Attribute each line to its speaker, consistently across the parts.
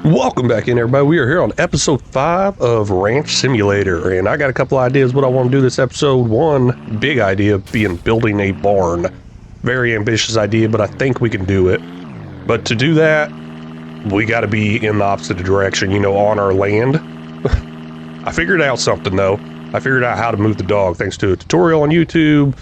Speaker 1: Welcome back in, everybody. We are here on episode 5 of Ranch Simulator, and I got a couple ideas what I want to do this episode. One big idea being building a barn. Very ambitious idea, but I think we can do it. But to do that, we got to be in the opposite direction, on our land. I figured out something, though. I figured out how to move the dog thanks to a tutorial on YouTube,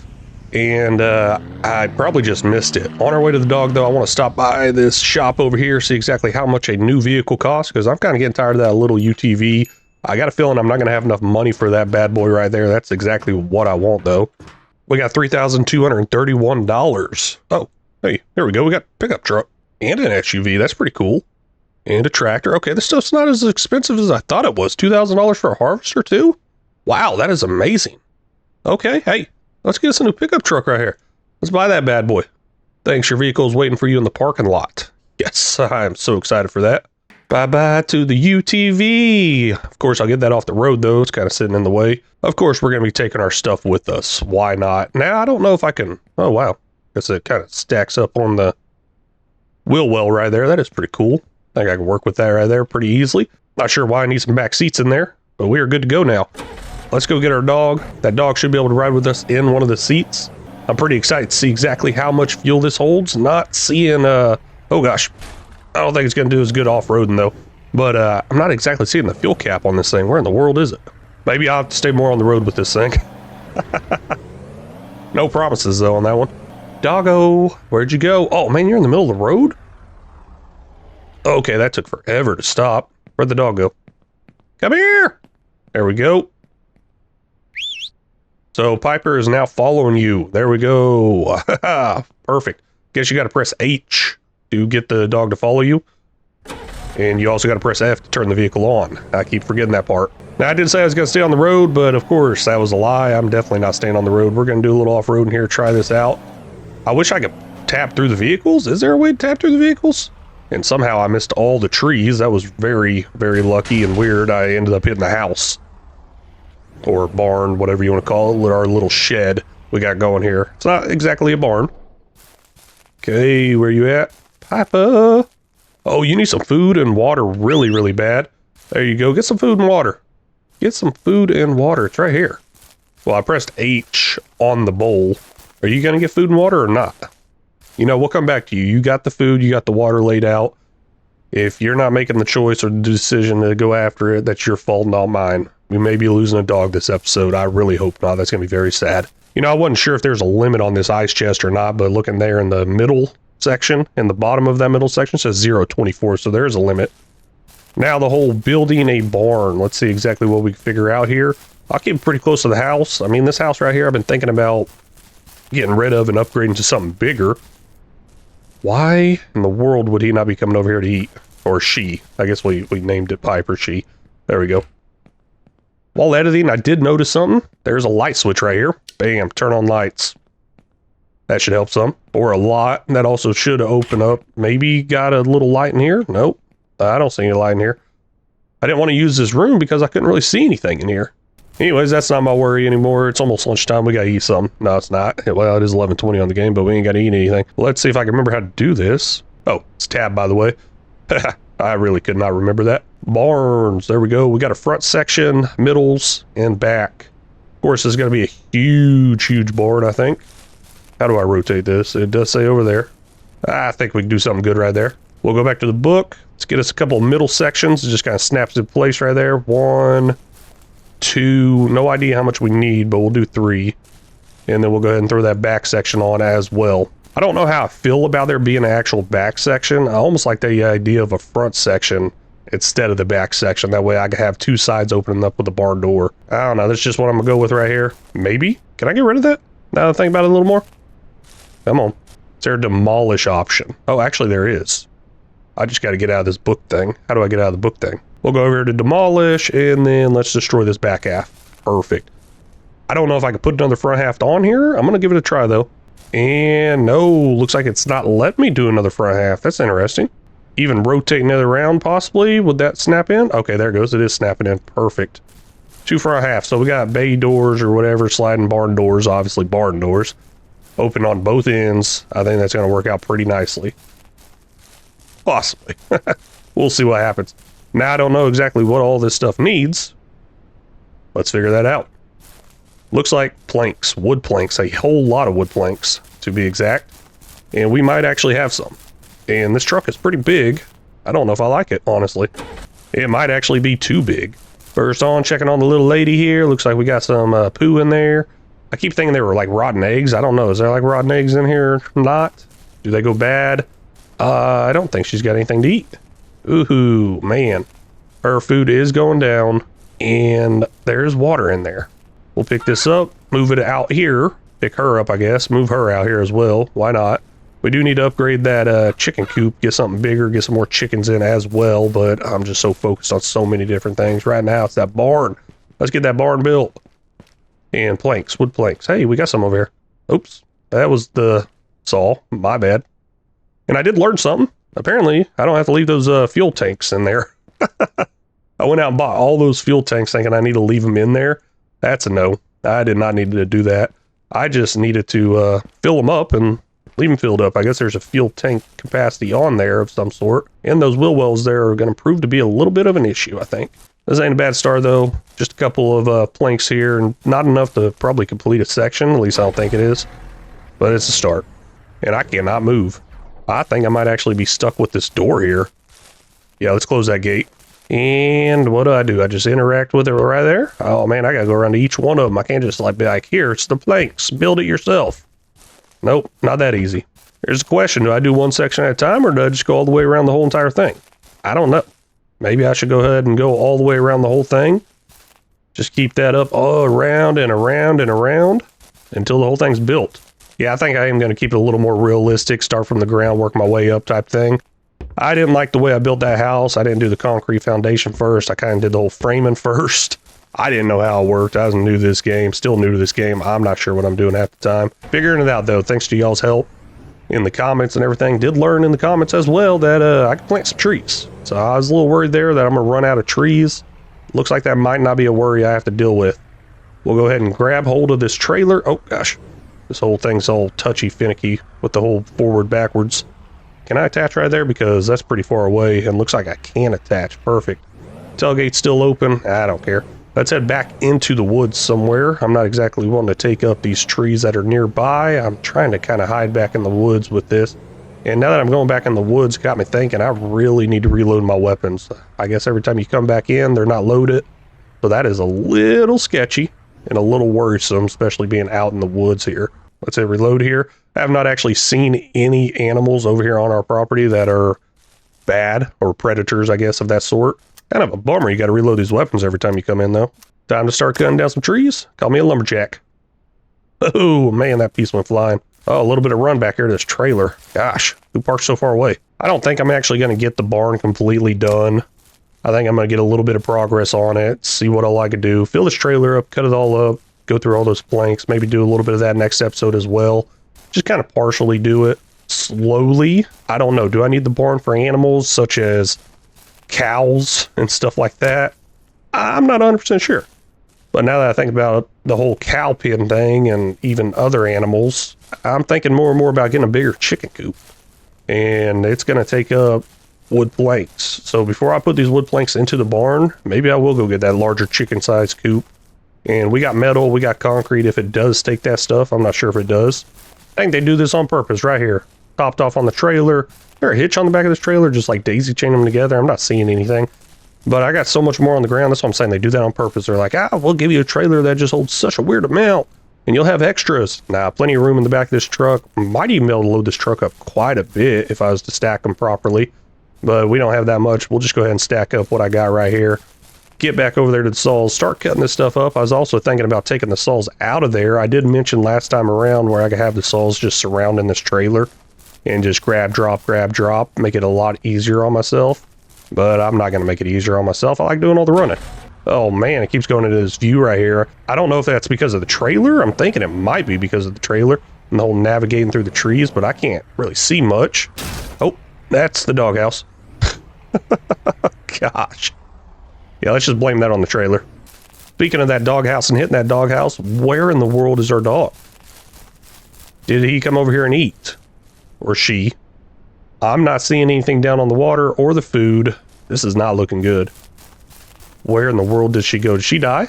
Speaker 1: and I probably just missed it. On our way to the dog, though, I want to stop by this shop over here, see exactly how much a new vehicle costs, because I'm kind of getting tired of that little UTV. I got a feeling I'm not going to have enough money for that bad boy right there. That's exactly what I want, though. We got $3,231. Oh, hey, there we go. We got a pickup truck and an SUV. That's pretty cool. And a tractor. Okay, this stuff's not as expensive as I thought it was. $2,000 for a harvester, too? Wow, that is amazing. Okay, hey. Let's get us a new pickup truck right here. Let's buy that bad boy. Thanks, your vehicle's waiting for you in the parking lot. Yes, I'm so excited for that. Bye-bye to the UTV. Of course, I'll get that off the road, though. It's kind of sitting in the way. Of course, we're going to be taking our stuff with us. Why not? Now, I don't know if I can... Oh, wow. Guess it kind of stacks up on the wheel well right there. That is pretty cool. I think I can work with that right there pretty easily. Not sure why I need some back seats in there, but we are good to go now. Let's go get our dog. That dog should be able to ride with us in one of the seats. I'm pretty excited to see exactly how much fuel this holds. Not seeing, oh gosh. I don't think it's going to do as good off-roading though. But I'm not exactly seeing the fuel cap on this thing. Where in the world is it? Maybe I'll have to stay more on the road with this thing. No promises though on that one. Doggo, where'd you go? Oh man, you're in the middle of the road? Okay, that took forever to stop. Where'd the dog go? Come here! There we go. So Piper is now following you. There we go. Perfect. Guess you got to press H to get the dog to follow you. And you also got to press F to turn the vehicle on. I keep forgetting that part. Now, I did say I was going to stay on the road, but of course, that was a lie. I'm definitely not staying on the road. We're going to do a little off-road in here, try this out. I wish I could tap through the vehicles. Is there a way to tap through the vehicles? And somehow I missed all the trees. That was very, very lucky and weird. I ended up hitting the house. Or barn, whatever you want to call it, our little shed we got going here. It's not exactly a barn. Okay, where you at? Piper. Oh, you need some food and water really, really bad. There you go. Get some food and water. Get some food and water. It's right here. Well, I pressed H on the bowl. Are you going to get food and water or not? We'll come back to you. You got the food, you got the water laid out. If you're not making the choice or the decision to go after it, that's your fault, not mine. We may be losing a dog this episode. I really hope not. That's going to be very sad. I wasn't sure if there's a limit on this ice chest or not, but looking there in the middle section, in the bottom of that middle section, says 0.24, so there is a limit. Now the whole building a barn. Let's see exactly what we can figure out here. I'll keep it pretty close to the house. I mean, this house right here, I've been thinking about getting rid of and upgrading to something bigger. Why in the world would he not be coming over here to eat? Or she. I guess we named it Piper, she. There we go. While editing, I did notice something. There's a light switch right here. Bam, turn on lights. That should help some. Or a lot. That also should open up. Maybe got a little light in here. Nope. I don't see any light in here. I didn't want to use this room because I couldn't really see anything in here. Anyways, that's not my worry anymore. It's almost lunchtime. We got to eat something. No, it's not. Well, it is 11:20 on the game, but we ain't got to eat anything. Let's see if I can remember how to do this. Oh, it's tab, by the way. I really could not remember that. Barns, there we go. We got a front section, middles, and back. Of course, this is going to be a huge, huge barn, I think. How do I rotate this? It does say over there. I think we can do something good right there. We'll go back to the book. Let's get us a couple of middle sections. It just kind of snaps in place right there. 1, 2, no idea how much we need, but we'll do 3. And then we'll go ahead and throw that back section on as well. I don't know how I feel about there being an actual back section. I almost like the idea of a front section instead of the back section. That way I can have 2 sides opening up with a barn door. I don't know. That's just what I'm going to go with right here. Maybe. Can I get rid of that? Now that I think about it a little more. Come on. Is there a demolish option? Oh, actually there is. I just got to get out of this book thing. How do I get out of the book thing? We'll go over here to demolish, and then let's destroy this back half. Perfect. I don't know if I can put another front half on here. I'm going to give it a try, though. And no, looks like it's not letting me do another front half. That's interesting. Even rotating it around, possibly. Would that snap in? Okay, there it goes. It is snapping in. Perfect. 2 front halves. So we got bay doors or whatever, sliding barn doors, obviously barn doors. Open on both ends. I think that's going to work out pretty nicely. Possibly. We'll see what happens. Now I don't know exactly what all this stuff needs. Let's figure that out. Looks like planks, wood planks, a whole lot of wood planks to be exact. And we might actually have some. And this truck is pretty big. I don't know if I like it, honestly. It might actually be too big. First on, checking on the little lady here. Looks like we got some poo in there. I keep thinking they were like rotten eggs. I don't know. Is there like rotten eggs in here or not? Do they go bad? I don't think she's got anything to eat. Ooh, man. Her food is going down. And there's water in there. We'll pick this up, move it out here. Pick her up, I guess. Move her out here as well. Why not? We do need to upgrade that chicken coop, get something bigger, get some more chickens in as well, but I'm just so focused on so many different things. Right now, it's that barn. Let's get that barn built. And planks, wood planks. Hey, we got some over here. Oops, that was the saw. My bad. And I did learn something. Apparently, I don't have to leave those fuel tanks in there. I went out and bought all those fuel tanks thinking I need to leave them in there. That's a no. I did not need to do that. I just needed to fill them up and leave them filled up. I guess there's a fuel tank capacity on there of some sort. And those wheel wells there are going to prove to be a little bit of an issue, I think. This ain't a bad start, though. Just a couple of planks here, and not enough to probably complete a section. At least I don't think it is. But it's a start. And I cannot move. I think I might actually be stuck with this door here. Yeah, let's close that gate. And what do? I just interact with it right there? Oh, man, I got to go around to each one of them. I can't just like be like, here, it's the planks. Build it yourself. Nope, not that easy. Here's the question. Do I do one section at a time, or do I just go all the way around the whole entire thing? I don't know. Maybe I should go ahead and go all the way around the whole thing. Just keep that up all around and around and around until the whole thing's built. Yeah, I think I am going to keep it a little more realistic, start from the ground, work my way up type thing. I didn't like the way I built that house. I didn't do the concrete foundation first. I kind of did the whole framing first. I didn't know how it worked. I was new to this game, still new to this game. I'm not sure what I'm doing half the time. Figuring it out, though, thanks to y'all's help in the comments and everything. Did learn in the comments as well that I can plant some trees. So I was a little worried there that I'm going to run out of trees. Looks like that might not be a worry I have to deal with. We'll go ahead and grab hold of this trailer. Oh, gosh. This whole thing's all touchy, finicky with the whole forward, backwards. Can I attach right there? Because that's pretty far away and looks like I can attach. Perfect. Tailgate's still open. I don't care. Let's head back into the woods somewhere. I'm not exactly wanting to take up these trees that are nearby. I'm trying to kind of hide back in the woods with this. And now that I'm going back in the woods, got me thinking I really need to reload my weapons. I guess every time you come back in, they're not loaded. So that is a little sketchy and a little worrisome, especially being out in the woods here. Let's hit reload here. I have not actually seen any animals over here on our property that are bad, or predators, I guess, of that sort. Kind of a bummer. You got to reload these weapons every time you come in, though. Time to start cutting down some trees. Call me a lumberjack. Oh, man, that piece went flying. Oh, a little bit of run back here to this trailer. Gosh, who parked so far away? I don't think I'm actually going to get the barn completely done. I think I'm going to get a little bit of progress on it, see what all I could do. Fill this trailer up, cut it all up, go through all those planks, maybe do a little bit of that next episode as well. Just kind of partially do it slowly. I don't know. Do I need the barn for animals such as cows and stuff like that? I'm not 100% sure. But now that I think about the whole cow pen thing and even other animals, I'm thinking more and more about getting a bigger chicken coop. And it's going to take up wood planks. So before I put these wood planks into the barn, maybe I will go get that larger chicken size coop. And we got metal, we got concrete. If it does take that stuff, I'm not sure if it does. I think they do this on purpose right here. Topped off on the trailer. There a hitch on the back of this trailer, just like daisy chain them together. I'm not seeing anything. But I got so much more on the ground. That's what I'm saying. They do that on purpose. They're like, we'll give you a trailer that just holds such a weird amount, and you'll have extras. Nah, plenty of room in the back of this truck. Might even be able to load this truck up quite a bit if I was to stack them properly. But we don't have that much. We'll just go ahead and stack up what I got right here. Get back over there to the saws, start cutting this stuff up. I was also thinking about taking the saws out of there. I did mention last time around where I could have the saws just surrounding this trailer and just grab, drop, make it a lot easier on myself. But I'm not going to make it easier on myself. I like doing all the running. Oh man, it keeps going into this view right here. I don't know if that's because of the trailer. I'm thinking it might be because of the trailer and the whole navigating through the trees, but I can't really see much. Oh, that's the doghouse. Gosh. Yeah, let's just blame that on the trailer. Speaking of that doghouse and hitting that doghouse, where in the world is our dog? Did he come over here and eat? Or she? I'm not seeing anything down on the water or the food. This is not looking good. Where in the world did she go? Did she die?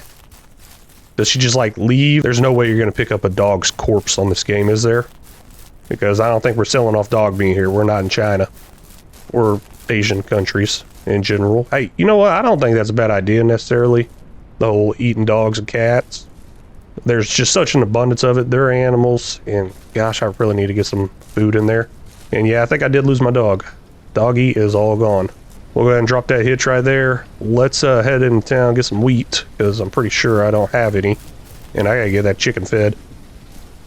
Speaker 1: Does she just like leave? There's no way you're going to pick up a dog's corpse on this game, is there? Because I don't think we're selling off dog meat here. We're not in China or Asian countries in general. Hey, you know what? I don't think that's a bad idea necessarily. The whole eating dogs and cats. There's just such an abundance of it. They're animals, and gosh, I really need to get some food in there. And yeah, I think I did lose my dog. Doggy is all gone. We'll go ahead and drop that hitch right there. Let's head into town and get some wheat, because I'm pretty sure I don't have any. And I gotta get that chicken fed.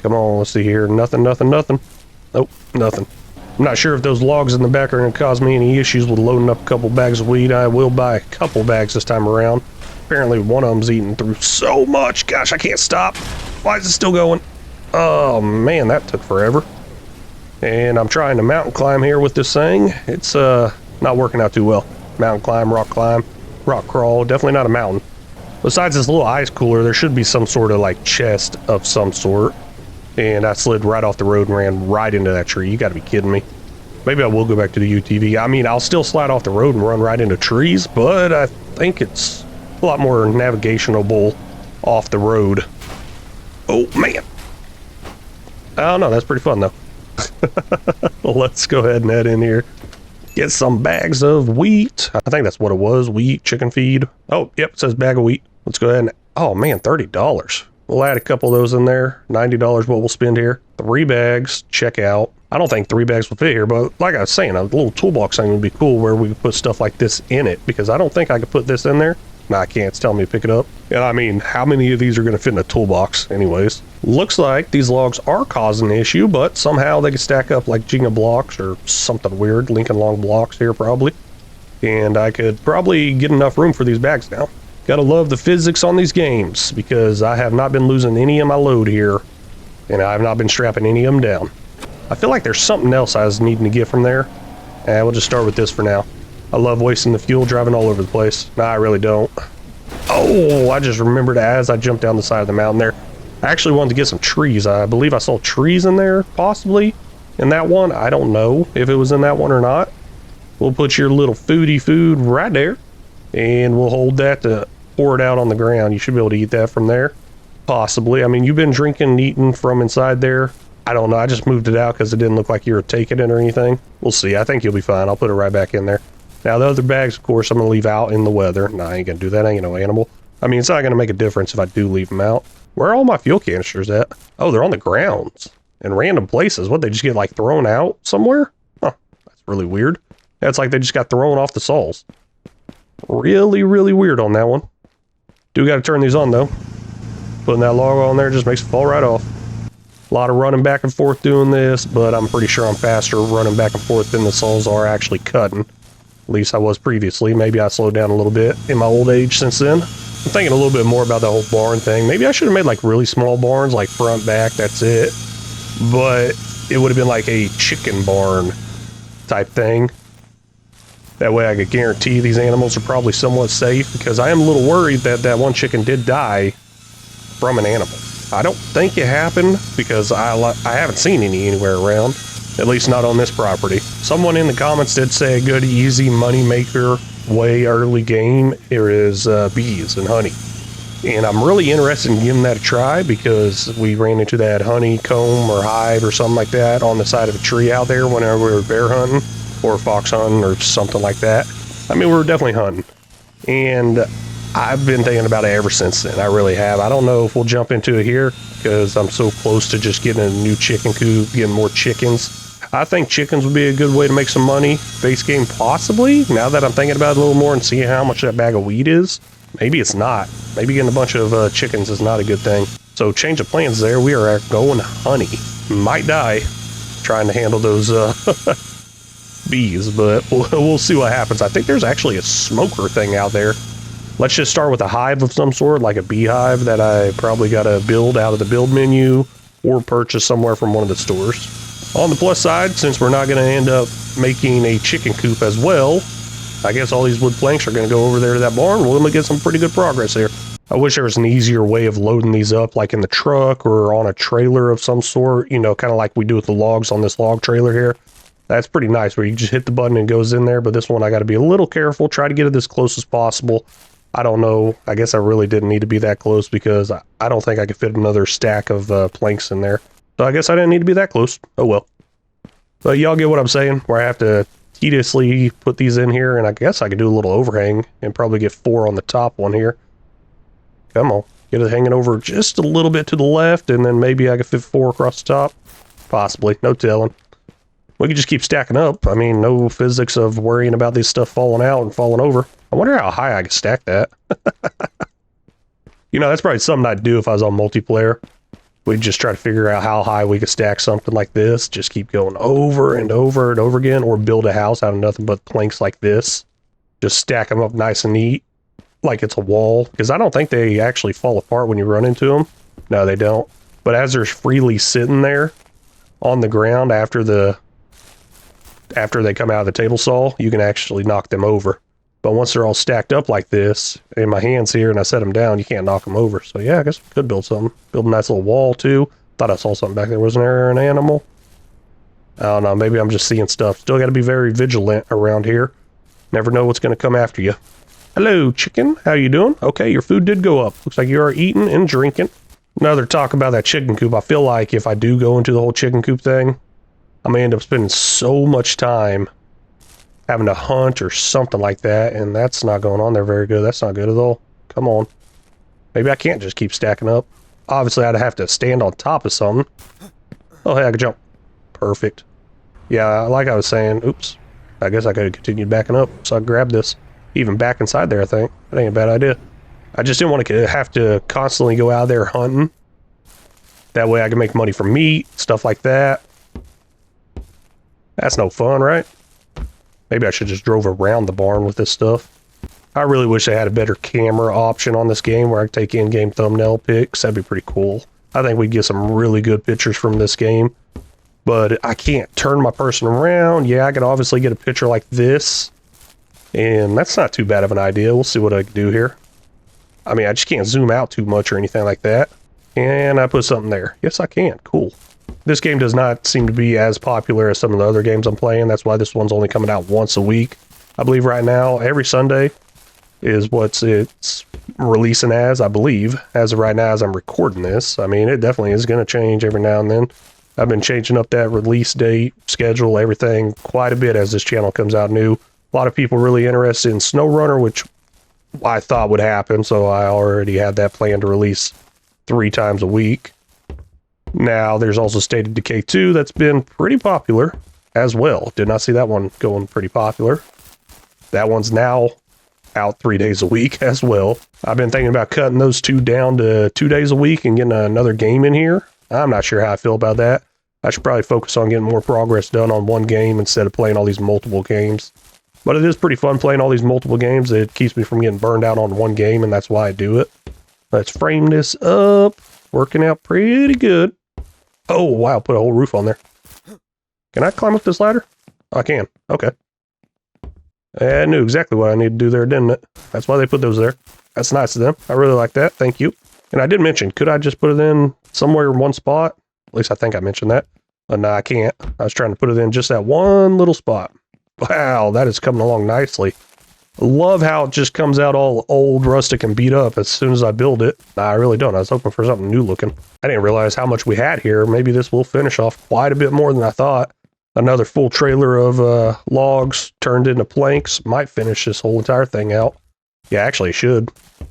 Speaker 1: Come on, let's see here. Nothing. Nope, nothing. I'm not sure if those logs in the back are gonna cause me any issues with loading up a couple bags of wheat. I will buy a couple bags this time around. Apparently one of them's eating through so much. Gosh, I can't stop. Why is it still going? Oh man, that took forever. And I'm trying to mountain climb here with this thing. It's not working out too well. Mountain climb, rock crawl. Definitely not a mountain. Besides this little ice cooler, there should be some sort of like chest of some sort. And I slid right off the road and ran right into that tree. You gotta be kidding me. Maybe I will go back to the UTV. I mean, I'll still slide off the road and run right into trees, but I think it's a lot more navigationable off the road. Oh man. I don't know, that's pretty fun though. Well, let's go ahead and head in here. Get some bags of wheat. I think that's what it was. Wheat, chicken feed. Oh, yep, it says bag of wheat. Let's go ahead and, oh man, $30. We'll add a couple of those in there. $90 what we'll spend here. 3 bags, check out. I don't think 3 bags will fit here, but like I was saying, a little toolbox thing would be cool where we could put stuff like this in it, because I don't think I could put this in there. Nah, I can't. It's telling me to pick it up. And I mean, how many of these are going to fit in a toolbox anyways? Looks like these logs are causing an issue, but somehow they can stack up like Jenga blocks or something weird. Lincoln Long blocks here probably. And I could probably get enough room for these bags now. Gotta love the physics on these games, because I have not been losing any of my load here. And I have not been strapping any of them down. I feel like there's something else I was needing to get from there. And we'll just start with this for now. I love wasting the fuel driving all over the place. Nah, I really don't. Oh, I just remembered as I jumped down the side of the mountain there. I actually wanted to get some trees. I believe I saw trees in there, possibly. In that one, I don't know if it was in that one or not. We'll put your little foodie food right there. And we'll hold that to pour it out on the ground. You should be able to eat that from there. Possibly. I mean, you've been drinking and eating from inside there. I don't know. I just moved it out because it didn't look like you were taking it or anything. We'll see. I think you'll be fine. I'll put it right back in there. Now, the other bags, of course, I'm going to leave out in the weather. No, I ain't going to do that. I ain't no animal. I mean, it's not going to make a difference if I do leave them out. Where are all my fuel canisters at? Oh, they're on the grounds. In random places. What, they just get, like, thrown out somewhere? Huh, that's really weird. That's like they just got thrown off the soles. Really, really weird on that one. Do got to turn these on, though. Putting that log on there just makes it fall right off. A lot of running back and forth doing this, but I'm pretty sure I'm faster running back and forth than the soles are actually cutting. At least I was previously. Maybe I slowed down a little bit in my old age since then. I'm thinking a little bit more about the whole barn thing. Maybe I should have made like really small barns, like front, back, that's it. But it would have been like a chicken barn type thing. That way I could guarantee these animals are probably somewhat safe, because I am a little worried that that one chicken did die from an animal. I don't think it happened, because I haven't seen any anywhere around. At least not on this property. Someone in the comments did say a good, easy money maker way early game here is bees and honey. And I'm really interested in giving that a try, because we ran into that honeycomb or hive or something like that on the side of a tree out there whenever we were bear hunting or fox hunting or something like that. I mean, we were definitely hunting. And I've been thinking about it ever since then. I really have. I don't know if we'll jump into it here, because I'm so close to just getting a new chicken coop, getting more chickens. I think chickens would be a good way to make some money. Base game, possibly. Now that I'm thinking about it a little more and seeing how much that bag of wheat is, maybe it's not. Maybe getting a bunch of chickens is not a good thing. So change of plans there. We are going honey. Might die trying to handle those bees, but we'll see what happens. I think there's actually a smoker thing out there. Let's just start with a hive of some sort, like a beehive that I probably got to build out of the build menu or purchase somewhere from one of the stores. On the plus side, since we're not going to end up making a chicken coop as well, I guess all these wood planks are going to go over there to that barn. We're going to get some pretty good progress here. I wish there was an easier way of loading these up, like in the truck or on a trailer of some sort, you know, kind of like we do with the logs on this log trailer here. That's pretty nice where you just hit the button and it goes in there, but this one I got to be a little careful, try to get it as close as possible. I don't know. I guess I really didn't need to be that close because I don't think I could fit another stack of planks in there. So I guess I didn't need to be that close. Oh well. But y'all get what I'm saying, where I have to tediously put these in here, and I guess I could do a little overhang and probably get 4 on the top one here. Come on. Get it hanging over just a little bit to the left, and then maybe I could fit 4 across the top. Possibly. No telling. We could just keep stacking up. I mean, no physics of worrying about this stuff falling out and falling over. I wonder how high I could stack that. You know, that's probably something I'd do if I was on multiplayer. We'd just try to figure out how high we could stack something like this. Just keep going over and over and over again, or build a house out of nothing but planks like this. Just stack them up nice and neat, like it's a wall. Because I don't think they actually fall apart when you run into them. No, they don't. But as they're freely sitting there on the ground after they come out of the table saw, you can actually knock them over. But once they're all stacked up like this, in my hands here, and I set them down, you can't knock them over. So yeah, I guess we could build something. Build a nice little wall too. Thought I saw something back there. Wasn't there an animal? I don't know, maybe I'm just seeing stuff. Still got to be very vigilant around here. Never know what's going to come after you. Hello, chicken. How you doing? Okay, your food did go up. Looks like you are eating and drinking. Another talk about that chicken coop. I feel like if I do go into the whole chicken coop thing, I'm going to end up spending so much time having to hunt or something like that, and that's not going on there very good. That's not good at all. Come on. Maybe I can't just keep stacking up. Obviously, I'd have to stand on top of something. Oh, hey, I could jump. Perfect. Yeah, like I was saying, oops. I guess I could have continued backing up, so I grabbed this. Even back inside there, I think. That ain't a bad idea. I just didn't want to have to constantly go out there hunting. That way I can make money from meat, stuff like that. That's no fun, right? Maybe I should just drove around the barn with this stuff. I really wish they had a better camera option on this game where I could take in-game thumbnail pics. That'd be pretty cool. I think we'd get some really good pictures from this game. But I can't turn my person around. Yeah, I can obviously get a picture like this. And that's not too bad of an idea. We'll see what I can do here. I mean, I just can't zoom out too much or anything like that. And I put something there. Yes, I can. Cool. This game does not seem to be as popular as some of the other games I'm playing. That's why this one's only coming out once a week. I believe right now, every Sunday is what it's releasing as, I believe. As of right now, as I'm recording this. I mean, it definitely is going to change every now and then. I've been changing up that release date, schedule, everything quite a bit as this channel comes out new. A lot of people really interested in SnowRunner, which I thought would happen, so I already had that planned to release 3 times a week. Now, there's also State of Decay 2 that's been pretty popular as well. Did not see that one going pretty popular. That one's now out 3 days a week as well. I've been thinking about cutting those 2 down to 2 days a week and getting another game in here. I'm not sure how I feel about that. I should probably focus on getting more progress done on one game instead of playing all these multiple games. But it is pretty fun playing all these multiple games. It keeps me from getting burned out on one game, and that's why I do it. Let's frame this up. Working out pretty good. Oh, wow, put a whole roof on there. Can I climb up this ladder? I can. Okay. I knew exactly what I needed to do there, didn't it? That's why they put those there. That's nice of them. I really like that. Thank you. And I did mention, could I just put it in somewhere in one spot? At least I think I mentioned that. But no, I can't. I was trying to put it in just that one little spot. Wow, that is coming along nicely. I love how it just comes out all old, rustic, and beat up as soon as I build it. Nah, I really don't. I was hoping for something new looking. I didn't realize how much we had here. Maybe this will finish off quite a bit more than I thought. Another full trailer of logs turned into planks might finish this whole entire thing out. Yeah, actually it should.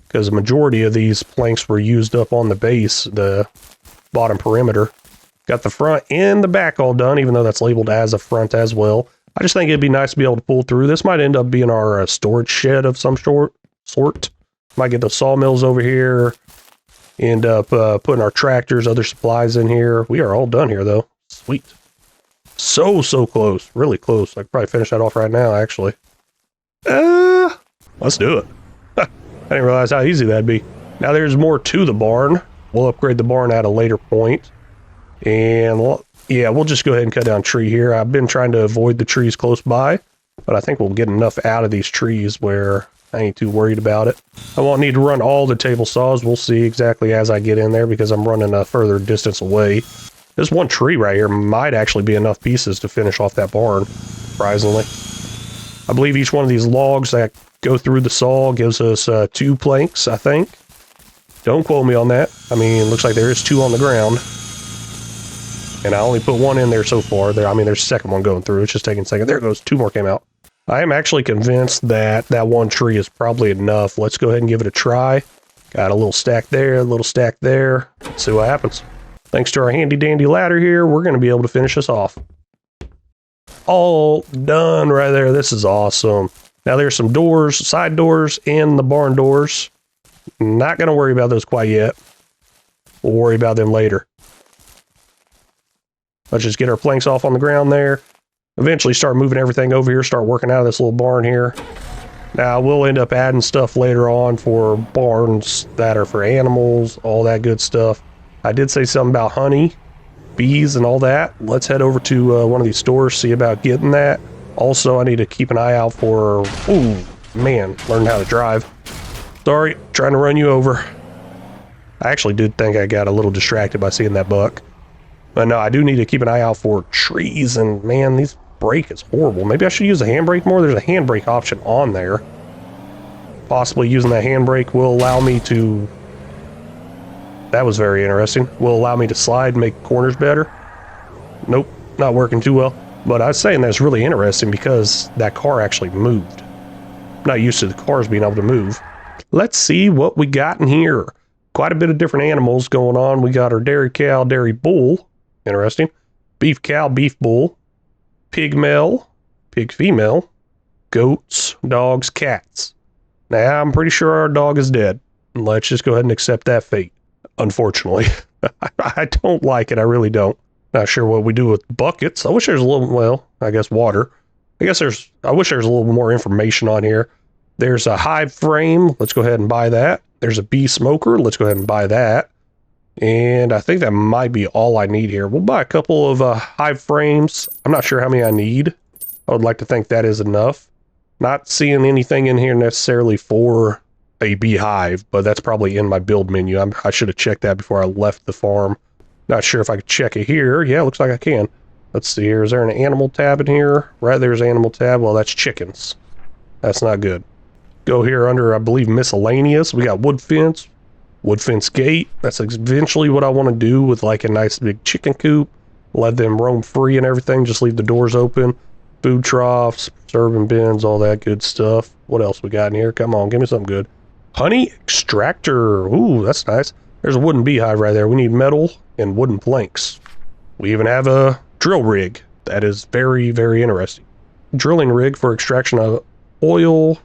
Speaker 1: Because the majority of these planks were used up on the base, the bottom perimeter. Got the front and the back all done, even though that's labeled as a front as well. I just think it'd be nice to be able to pull through. This might end up being our storage shed of some sort. Might get the sawmills over here. End up putting our tractors, other supplies in here. We are all done here, though. Sweet. So close. Really close. I could probably finish that off right now, actually. Let's do it. I didn't realize how easy that'd be. Now there's more to the barn. We'll upgrade the barn at a later point. And yeah, we'll just go ahead and cut down a tree here. I've been trying to avoid the trees close by, but I think we'll get enough out of these trees where I ain't too worried about it. I won't need to run all the table saws. We'll see exactly as I get in there because I'm running a further distance away. This one tree right here might actually be enough pieces to finish off that barn, surprisingly. I believe each one of these logs that go through the saw gives us 2 planks, I think. Don't quote me on that. I mean, it looks like there is 2 on the ground. And I only put 1 in there so far. I mean, there's a second one going through. It's just taking a second. There it goes. 2 more came out. I am actually convinced that that one tree is probably enough. Let's go ahead and give it a try. Got a little stack there, a little stack there. Let's see what happens. Thanks to our handy dandy ladder here, we're going to be able to finish this off. All done right there. This is awesome. Now there's some doors, side doors, and the barn doors. Not going to worry about those quite yet. We'll worry about them later. Let's just get our planks off on the ground there. Eventually start moving everything over here, start working out of this little barn here. Now we'll end up adding stuff later on for barns that are for animals, all that good stuff. I did say something about honey, bees, and all that. Let's head over to one of these stores, see about getting that. Also, I need to keep an eye out for... Ooh, man, learn how to drive. Sorry, trying to run you over. I actually did think I got a little distracted by seeing that buck. But no, I do need to keep an eye out for trees, and man, these brake is horrible. Maybe I should use a handbrake more. There's a handbrake option on there. Possibly using that handbrake will allow me to... That was very interesting. Will allow me to slide and make corners better. Nope, not working too well. But I was saying that's really interesting because that car actually moved. I'm not used to the cars being able to move. Let's see what we got in here. Quite a bit of different animals going on. We got our dairy cow, dairy bull. Interesting. Beef cow, beef bull. Pig male, pig female. Goats, dogs, cats. Now, I'm pretty sure our dog is dead. Let's just go ahead and accept that fate. Unfortunately. I don't like it. I really don't. Not sure what we do with buckets. I wish there's a little, well, I guess water. I wish there's a little more information on here. There's a hive frame. Let's go ahead and buy that. There's a bee smoker. Let's go ahead and buy that. And I think that might be all I need here. We'll buy a couple of hive frames. I'm not sure how many I need. I would like to think that is enough. Not seeing anything in here necessarily for a beehive, but that's probably in my build menu. I should have checked that before I left the farm. Not sure if I could check it here. Yeah, looks like I can. Let's see here. Is there an animal tab in here? Right there's animal tab. Well, that's chickens. That's not good. Go here under, I believe, miscellaneous. We got wood fence gate. That's eventually what I want to do with like a nice big chicken coop. Let them roam free and everything. Just leave the doors open. Food troughs, serving bins, all that good stuff. What else we got in here? Come on, give me something good. Honey extractor. Ooh, that's nice. There's a wooden beehive right there. We need metal and wooden planks. We even have a drill rig. That is very, very interesting. Drilling rig for extraction of oil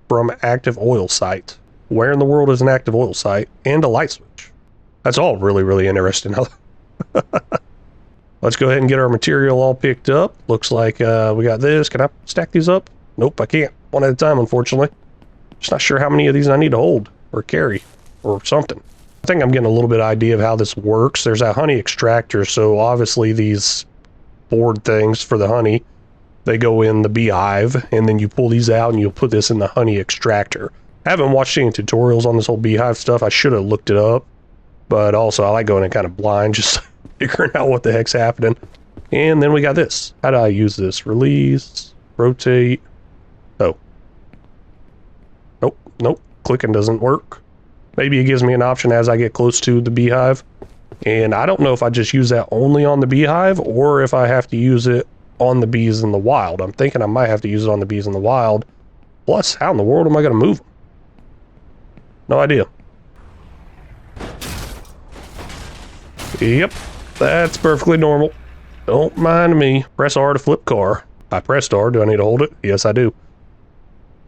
Speaker 1: from active oil site. Where in the world is an active oil site? And a light switch. That's all really, really interesting. Let's go ahead and get our material all picked up. Looks like we got this. Can I stack these up? Nope, I can't. One at a time, unfortunately. Just not sure how many of these I need to hold or carry or something. I think I'm getting a little bit of idea of how this works. There's a honey extractor, so obviously these board things for the honey, they go in the beehive, and then you pull these out and you'll put this in the honey extractor. I haven't watched any tutorials on this whole beehive stuff. I should have looked it up, but also I like going in kind of blind, just figuring out what the heck's happening. And then we got this. How do I use this? Release, rotate. Oh. Nope. Clicking doesn't work. Maybe it gives me an option as I get close to the beehive. And I don't know if I just use that only on the beehive or if I have to use it on the bees in the wild. I'm thinking I might have to use it on the bees in the wild. Plus, how in the world am I going to move them? No idea. Yep, that's perfectly normal. Don't mind me. Press R to flip car. I pressed R. Do I need to hold it? Yes, I do.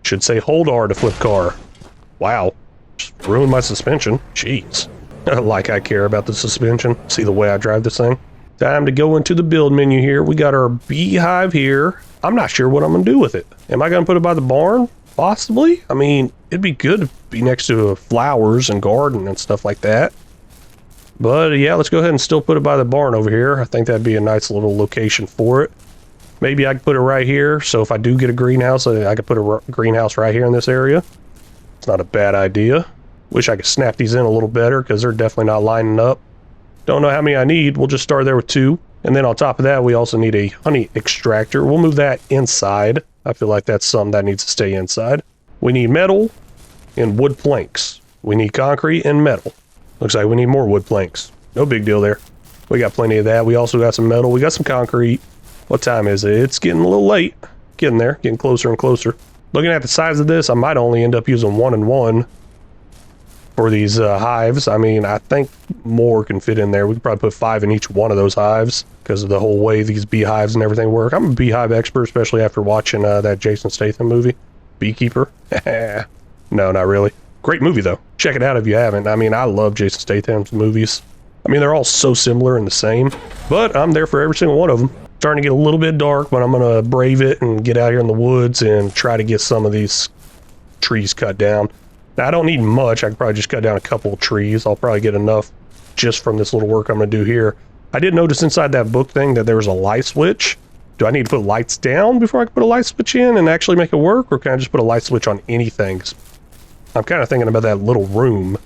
Speaker 1: Should say hold R to flip car. Wow. Just ruined my suspension. Jeez. Like I care about the suspension. See the way I drive this thing? Time to go into the build menu here. We got our beehive here. I'm not sure what I'm going to do with it. Am I going to put it by the barn? Possibly. I mean, it'd be good to be next to flowers and garden and stuff like that. But yeah, let's go ahead and still put it by the barn over here. I think that'd be a nice little location for it. Maybe I could put it right here. So if I do get a greenhouse, I could put a greenhouse right here in this area. It's not a bad idea. Wish I could snap these in a little better because they're definitely not lining up. Don't know how many I need. We'll just start there with 2. And then on top of that, we also need a honey extractor. We'll move that inside. I feel like that's something that needs to stay inside. We need metal and wood planks. We need concrete and metal. Looks like we need more wood planks. No big deal there. We got plenty of that. We also got some metal. We got some concrete. What time is it? It's getting a little late. Getting there. Getting closer and closer. Looking at the size of this, I might only end up using 1 and 1 for these hives. I mean, I think more can fit in there. We could probably put 5 in each one of those hives because of the whole way these beehives and everything work. I'm a beehive expert, especially after watching that Jason Statham movie, Beekeeper. No, not really. Great movie, though. Check it out if you haven't. I mean, I love Jason Statham's movies. I mean, they're all so similar and the same, but I'm there for every single one of them. Starting to get a little bit dark, but I'm going to brave it and get out here in the woods and try to get some of these trees cut down. Now, I don't need much. I could probably just cut down a couple of trees. I'll probably get enough just from this little work I'm going to do here. I did notice inside that book thing that there was a light switch. Do I need to put lights down before I can put a light switch in and actually make it work? Or can I just put a light switch on anything? I'm kind of thinking about that little room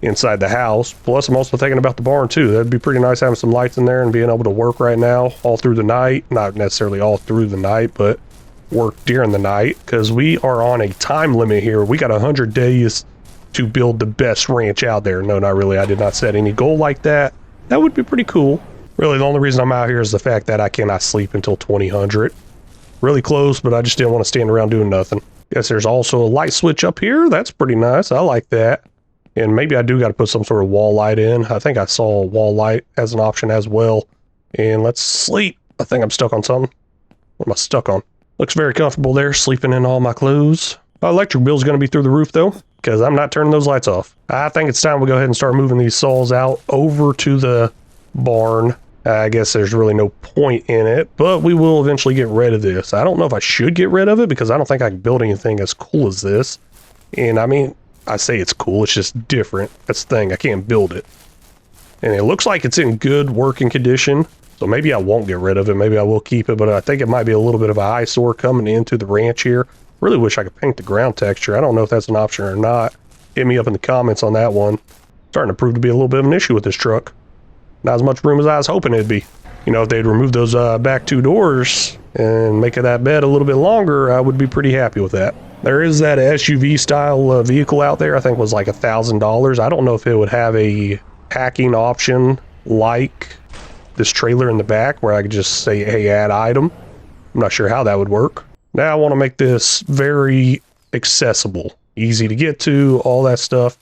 Speaker 1: inside the house. Plus, I'm also thinking about the barn, too. That'd be pretty nice having some lights in there and being able to work right now all through the night. Not necessarily all through the night, but work during the night. Because we are on a time limit here. We got 100 days to build the best ranch out there. No, not really. I did not set any goal like that. That would be pretty cool. Really, the only reason I'm out here is the fact that I cannot sleep until 2000. Really close, but I just didn't want to stand around doing nothing. Guess there's also a light switch up here. That's pretty nice. I like that. And maybe I do got to put some sort of wall light in. I think I saw a wall light as an option as well. And let's sleep. I think I'm stuck on something. What am I stuck on? Looks very comfortable there, sleeping in all my clothes. My electric bill's going to be through the roof, though, because I'm not turning those lights off. I think it's time we go ahead and start moving these saws out over to the barn. I guess there's really no point in it, but we will eventually get rid of this. I don't know if I should get rid of it because I don't think I can build anything as cool as this. And I mean, I say it's cool, it's just different. That's the thing, I can't build it. And it looks like it's in good working condition, so maybe I won't get rid of it. Maybe I will keep it, but I think it might be a little bit of an eyesore coming into the ranch here. Really wish I could paint the ground texture. I don't know if that's an option or not. Hit me up in the comments on that one. Starting to prove to be a little bit of an issue with this truck. Not as much room as I was hoping it'd be. You know, if they'd remove those back 2 doors and make that bed a little bit longer, I would be pretty happy with that. There is that SUV style vehicle out there. I think was like $1,000. I don't know if it would have a packing option like this trailer in the back where I could just say, hey, add item. I'm not sure how that would work. Now I want to make this very accessible, easy to get to, all that stuff.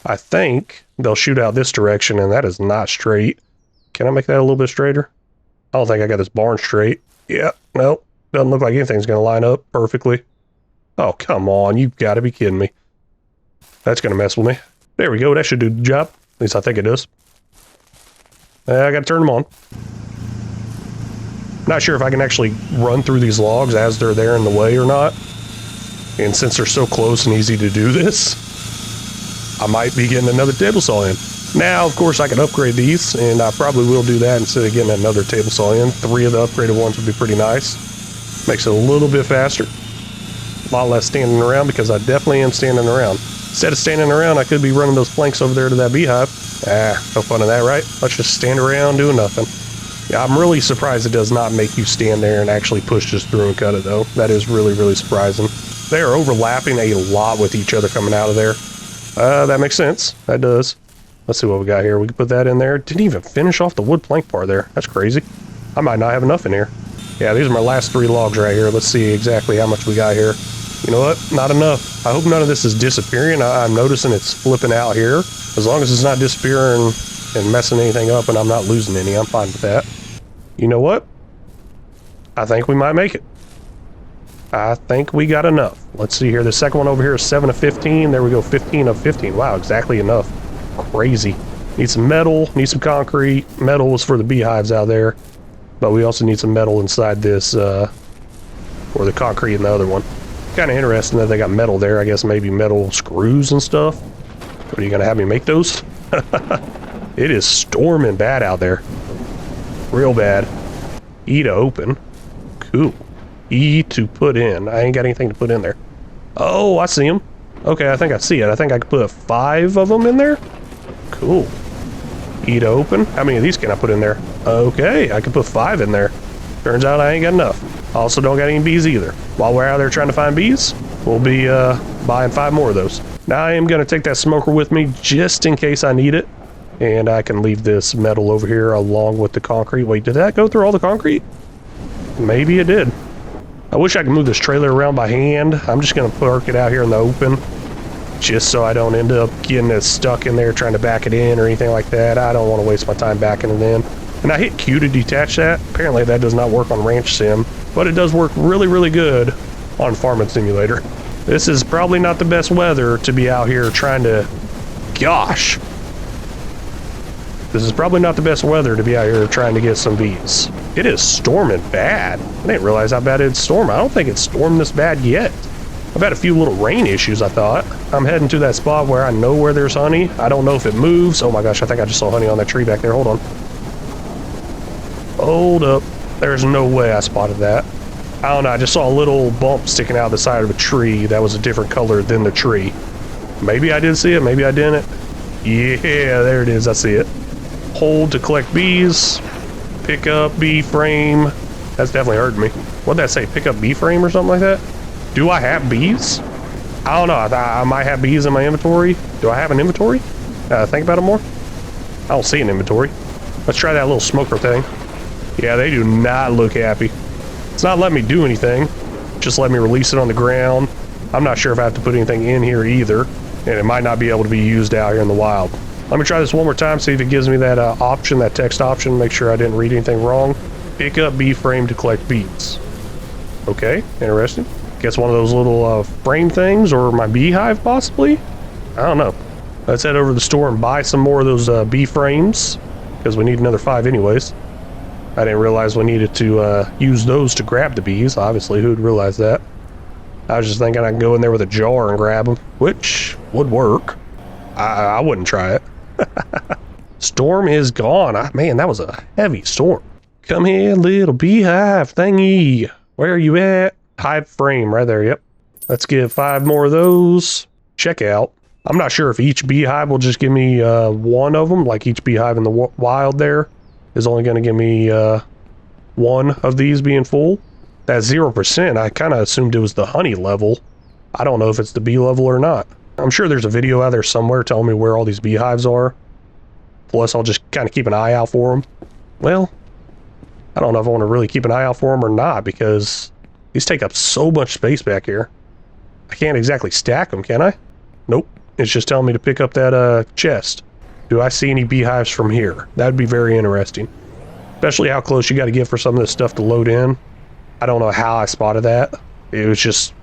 Speaker 1: I think they'll shoot out this direction, and that is not straight. Can I make that a little bit straighter? I don't think I got this barn straight. Yeah, nope. Doesn't look like anything's going to line up perfectly. Oh, come on. You've got to be kidding me. That's going to mess with me. There we go. That should do the job. At least I think it does. I got to turn them on. Not sure if I can actually run through these logs as they're there in the way or not. And since they're so close and easy to do this, I might be getting another table saw in. Now, of course, I can upgrade these, and I probably will do that instead of getting another table saw in. 3 of the upgraded ones would be pretty nice. Makes it a little bit faster. A lot less standing around, because I definitely am standing around. Instead of standing around, I could be running those planks over there to that beehive. No fun in that, right? Let's just stand around doing nothing. Yeah, I'm really surprised it does not make you stand there and actually push this through and cut it, though. That is really, really surprising. They are overlapping a lot with each other coming out of there. That makes sense. That does. Let's see what we got here. We can put that in there. Didn't even finish off the wood plank part there. That's crazy. I might not have enough in here. Yeah, these are my last 3 logs right here. Let's see exactly how much we got here. You know what? Not enough. I hope none of this is disappearing. I'm noticing it's flipping out here. As long as it's not disappearing and messing anything up and I'm not losing any, I'm fine with that. You know what? I think we might make it. I think we got enough. Let's see here. The second one over here is 7 of 15. There we go. 15 of 15. Wow, exactly enough. Crazy. Need some metal. Need some concrete. Metal was for the beehives out there. But we also need some metal inside this, or the concrete in the other one. Kind of interesting that they got metal there. I guess maybe metal screws and stuff. What, are you going to have me make those? It is storming bad out there. Real bad. E to open. Cool. E to put in. I ain't got anything to put in there. Oh, I see them. Okay, I think I see it. I think I could put 5 of them in there. Cool. E to open. How many of these can I put in there? Okay, I can put 5 in there. Turns out I ain't got enough. Also don't got any bees either. While we're out there trying to find bees, we'll be buying 5 more of those. Now I am going to take that smoker with me just in case I need it. And I can leave this metal over here along with the concrete. Wait, did that go through all the concrete? Maybe it did. I wish I could move this trailer around by hand. I'm just going to park it out here in the open, just so I don't end up getting it stuck in there trying to back it in or anything like that. I don't want to waste my time backing it in. And I hit Q to detach that. Apparently that does not work on Ranch Sim, but it does work really, really good on Farming Simulator. This is probably not the best weather to be out here trying to... Gosh! This is probably not the best weather to be out here trying to get some bees. It is storming bad. I didn't realize how bad it's storming. I don't think it's stormed this bad yet. I've had a few little rain issues, I thought. I'm heading to that spot where I know where there's honey. I don't know if it moves. Oh my gosh, I think I just saw honey on that tree back there. Hold on. Hold up. There's no way I spotted that. I don't know, I just saw a little bump sticking out of the side of a tree that was a different color than the tree. Maybe I did see it, maybe I didn't. Yeah, there it is, I see it. Hold to collect bees. Pick up bee frame. That's definitely hurting me. What'd that say? Pick up bee frame or something like that? Do I have bees? I don't know. I might have bees in my inventory. Do I have an inventory? Think about it more. I don't see an inventory. Let's try that little smoker thing. Yeah, they do not look happy. It's not letting me do anything. Just let me release it on the ground. I'm not sure if I have to put anything in here either. And it might not be able to be used out here in the wild. Let me try this one more time, see if it gives me that option, that text option, make sure I didn't read anything wrong. Pick up bee frame to collect bees. Okay, interesting. Guess one of those little frame things, or my beehive possibly? I don't know. Let's head over to the store and buy some more of those bee frames, because we need another 5 anyways. I didn't realize we needed to use those to grab the bees. Obviously, who'd realize that? I was just thinking I could go in there with a jar and grab them, which would work. I wouldn't try it. Storm is gone. Man, that was a heavy storm. Come here, little beehive thingy. Where are you at? Hive frame right there. Yep. Let's get 5 more of those. Check out. I'm not sure if each beehive will just give me 1 of them, like each beehive in the wild there is only going to give me 1 of these being full. That 0%, I kind of assumed it was the honey level. I don't know if it's the bee level or not. I'm sure there's a video out there somewhere telling me where all these beehives are. Plus, I'll just kind of keep an eye out for them. Well, I don't know if I want to really keep an eye out for them or not, because these take up so much space back here. I can't exactly stack them, can I? Nope. It's just telling me to pick up that chest. Do I see any beehives from here? That'd be very interesting. Especially how close you got to get for some of this stuff to load in. I don't know how I spotted that. It was just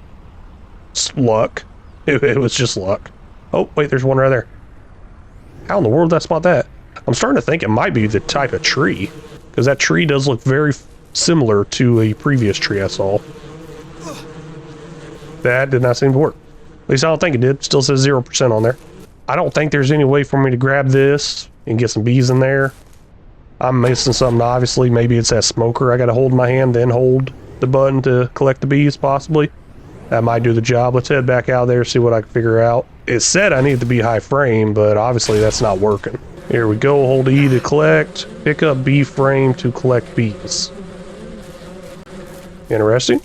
Speaker 1: luck. It was just luck. Oh, wait, there's one right there. How in the world did I spot that? I'm starting to think it might be the type of tree, because that tree does look very similar to a previous tree I saw. That did not seem to work. At least I don't think it did. Still says 0% on there. I don't think there's any way for me to grab this and get some bees in there. I'm missing something, obviously. Maybe it's that smoker I got to hold in my hand, then hold the button to collect the bees, possibly. That might do the job. Let's head back out there, see what I can figure out. It said I need the beehive frame, but obviously that's not working. Here we go. Hold E to collect. Pick up bee frame to collect bees. Interesting.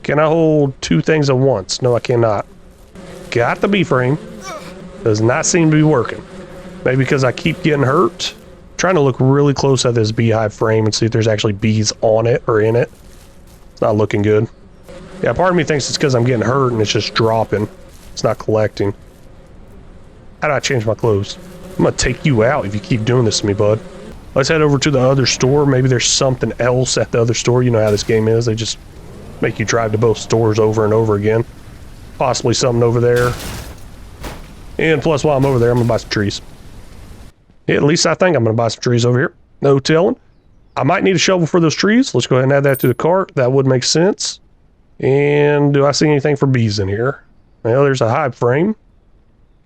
Speaker 1: Can I hold 2 things at once? No, I cannot. Got the bee frame. Does not seem to be working. Maybe because I keep getting hurt. I'm trying to look really close at this beehive frame and see if there's actually bees on it or in it. It's not looking good. Yeah, part of me thinks it's because I'm getting hurt and it's just dropping. It's not collecting. How do I change my clothes? I'm gonna take you out if you keep doing this to me, bud. Let's head over to the other store. Maybe there's something else at the other store. You know how this game is. They just make you drive to both stores over and over again. Possibly something over there. And plus, while I'm over there, I'm gonna buy some trees. Yeah, at least I think I'm gonna buy some trees over here. No telling. I might need a shovel for those trees. Let's go ahead and add that to the cart. That would make sense. And do I see anything for bees in here? Well, there's a hive frame.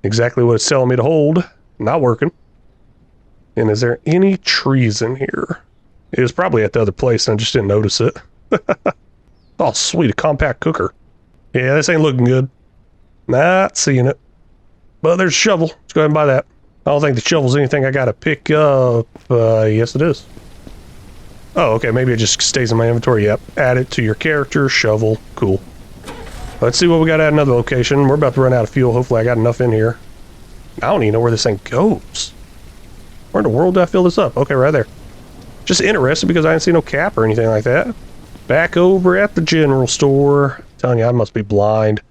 Speaker 1: Exactly what it's telling me to hold. Not working. And is there any trees in here? It was probably at the other place and I just didn't notice it. Oh, sweet, a compact cooker. Yeah, this ain't looking good. Not seeing it. But there's a shovel. Let's go ahead and buy that. I don't think the shovel's anything I gotta pick up. Yes it is. Oh, okay, maybe it just stays in my inventory. Yep, add it to your character, shovel, cool. Let's see what we got at another location. We're about to run out of fuel. Hopefully I got enough in here. I don't even know where this thing goes. Where in the world do I fill this up? Okay, right there. Just interested because I didn't see no cap or anything like that. Back over at the general store. I'm telling you, I must be blind.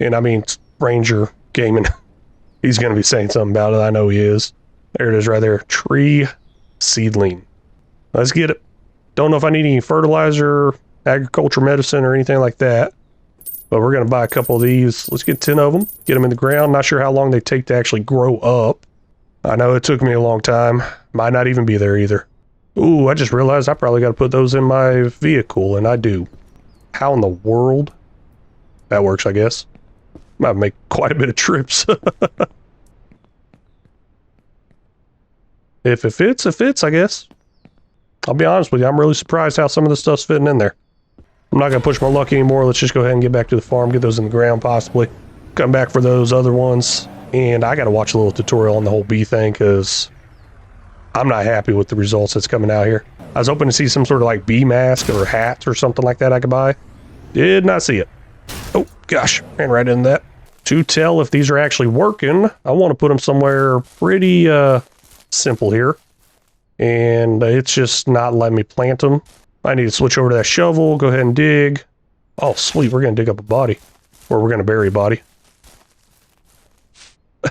Speaker 1: And I mean, Ranger Gaming. He's going to be saying something about it. I know he is. There it is right there. Tree seedling. Let's get it. Don't know if I need any fertilizer, agriculture medicine, or anything like that. But we're going to buy a couple of these. Let's get 10 of them. Get them in the ground. Not sure how long they take to actually grow up. I know it took me a long time. Might not even be there either. Ooh, I just realized I probably got to put those in my vehicle, and I do. How in the world? That works, I guess. Might make quite a bit of trips. If it fits, it fits, I guess. I'll be honest with you, I'm really surprised how some of this stuff's fitting in there. I'm not going to push my luck anymore. Let's just go ahead and get back to the farm, get those in the ground possibly. Come back for those other ones. And I got to watch a little tutorial on the whole bee thing because I'm not happy with the results that's coming out here. I was hoping to see some sort of like bee mask or hat or something like that I could buy. Did not see it. Oh, gosh, ran right into that. To tell if these are actually working, I want to put them somewhere pretty simple here. And it's just not letting me plant them. I need to switch over to that shovel, go ahead and dig. Oh, sweet, we're going to dig up a body. Or we're going to bury a body.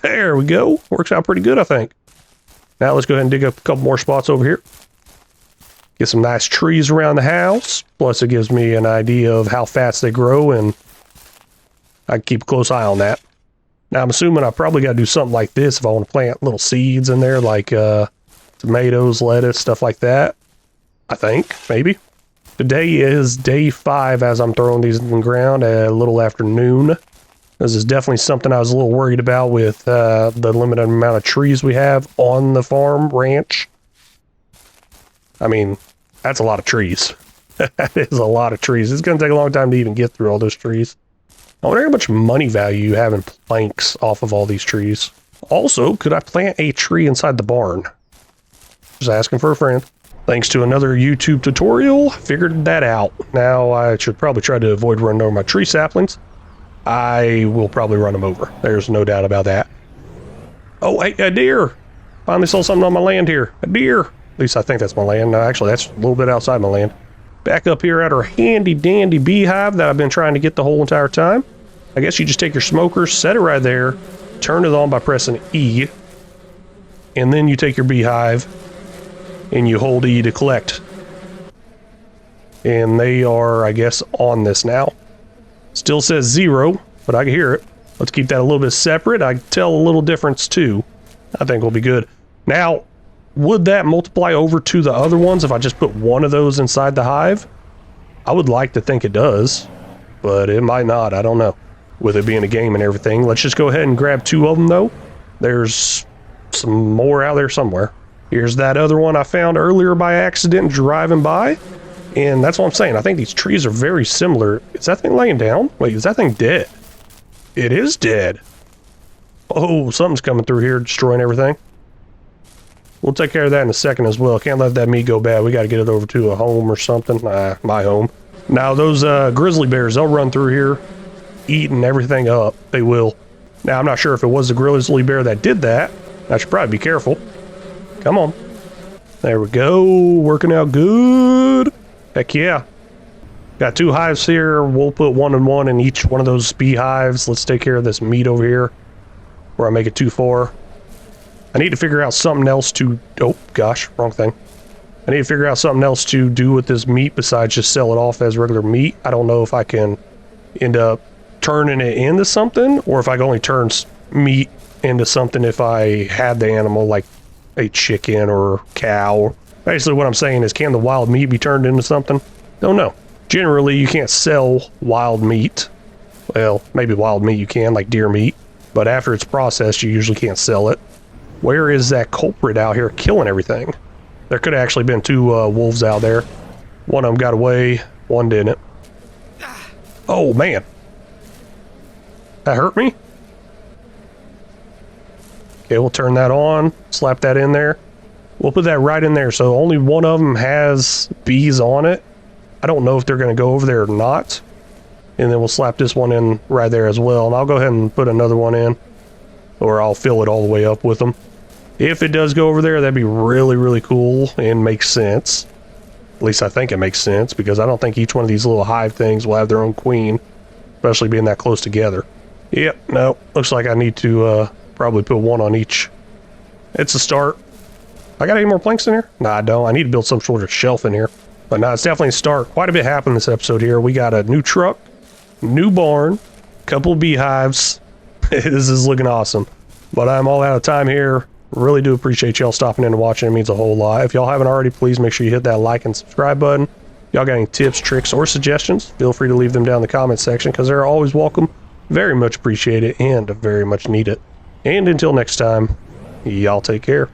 Speaker 1: There we go. Works out pretty good, I think. Now let's go ahead and dig up a couple more spots over here. Get some nice trees around the house. Plus it gives me an idea of how fast they grow, and I can keep a close eye on that. Now I'm assuming I probably got to do something like this if I want to plant little seeds in there, like tomatoes, lettuce, stuff like that. I think, maybe. Today is day 5 as I'm throwing these in the ground at a little after noon. This is definitely something I was a little worried about with the limited amount of trees we have on the farm ranch. I mean, that's a lot of trees. That is a lot of trees. It's going to take a long time to even get through all those trees. I wonder how much money value you have in planks off of all these trees. Also, could I plant a tree inside the barn? Just asking for a friend. Thanks to another YouTube tutorial, figured that out. Now I should probably try to avoid running over my tree saplings. I will probably run them over. There's no doubt about that. Oh, hey, a deer! Finally saw something on my land here. A deer! At least I think that's my land. No, actually, that's a little bit outside my land. Back up here at our handy-dandy beehive that I've been trying to get the whole entire time. I guess you just take your smoker, set it right there, turn it on by pressing E, and then you take your beehive and you hold E to collect. And they are, I guess, on this now. Still says 0, but I can hear it. Let's keep that a little bit separate. I can tell a little difference too. I think we'll be good. Now, would that multiply over to the other ones if I just put one of those inside the hive? I would like to think it does, but it might not. I don't know. With it being a game and everything. Let's just go ahead and grab 2 of them though. There's some more out there somewhere. Here's that other one I found earlier by accident driving by. And that's what I'm saying. I think these trees are very similar. Is that thing laying down? Wait, is that thing dead? It is dead. Oh, something's coming through here, destroying everything. We'll take care of that in a second as well. Can't let that meat go bad. We got to get it over to a home or something. My home. Now, those grizzly bears, they'll run through here, eating everything up. They will. Now, I'm not sure if it was the grizzly bear that did that. I should probably be careful. Come on. There we go. Working out good. Heck yeah. Got 2 hives here. We'll put 1 and 1 in each one of those beehives. Let's take care of this meat over here where I make it too far. I need to figure out something else to... Oh, gosh. Wrong thing. I need to figure out something else to do with this meat besides just sell it off as regular meat. I don't know if I can end up turning it into something or if I can only turn meat into something if I had the animal like a chicken or cow. Basically what I'm saying is, can the wild meat be turned into something? Don't know. Generally, you can't sell wild meat. Well, maybe wild meat you can, like deer meat. But after it's processed, you usually can't sell it. Where is that culprit out here killing everything? There could have actually been 2 wolves out there. One of them got away, one didn't. Oh, man. That hurt me? Okay, we'll turn that on, slap that in there. We'll put that right in there, so only one of them has bees on it. I don't know if they're going to go over there or not. And then we'll slap this one in right there as well. And I'll go ahead and put another one in, or I'll fill it all the way up with them. If it does go over there, that'd be really, really cool and makes sense. At least I think it makes sense, because I don't think each one of these little hive things will have their own queen, especially being that close together. Yep, no, looks like I need to probably put one on each. It's a start. I got any more planks in here? Nah, I don't. I need to build some sort of shelf in here. But no, it's definitely a start. Quite a bit happened this episode here. We got a new truck, new barn, couple beehives. This is looking awesome. But I'm all out of time here. Really do appreciate y'all stopping in and watching. It means a whole lot. If y'all haven't already, please make sure you hit that like and subscribe button. Y'all got any tips, tricks, or suggestions? Feel free to leave them down in the comment section, because they're always welcome. Very much appreciated and very much needed. And until next time, y'all take care.